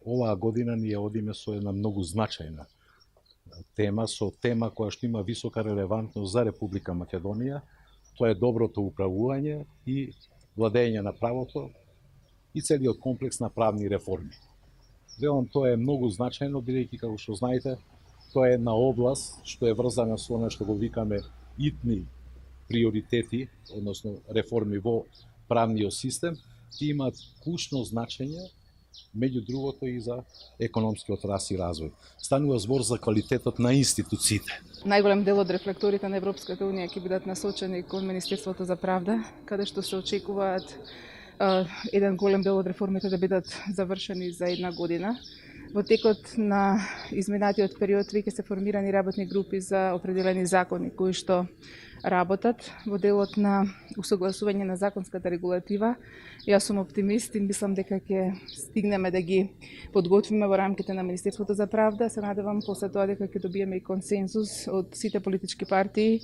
Оваа година ние одиме со една многу значајна тема, која што има висока релевантност за Република Македонија. Тоа е доброто управување и владење на правото и целиот комплекс на правни реформи. Велам, тоа е многу значајно, бидејќи, како што знаете, тоа е една област што е врзана со она што го викаме итни приоритети, односно реформи во правниот систем, и имаат клучно значење, меѓу другото и за економскиот раст и развој. Станува збор за квалитетот на институциите. Најголем дел од рефлекторите на Европската унија ќе бидат насочени кон Министерството за правда, каде што се очекуваат еден голем дел од реформите да бидат завршени за една година. Во текот на изминатиот период веќе се формирани работни групи за определени закони кои што работат во делот на усогласување на законската регулатива. Јас сум оптимист и мислам дека ќе стигнеме да ги подготвиме во рамките на Министерството за правда. Се надевам после тоа дека ќе добиеме и консензус од сите политички партии.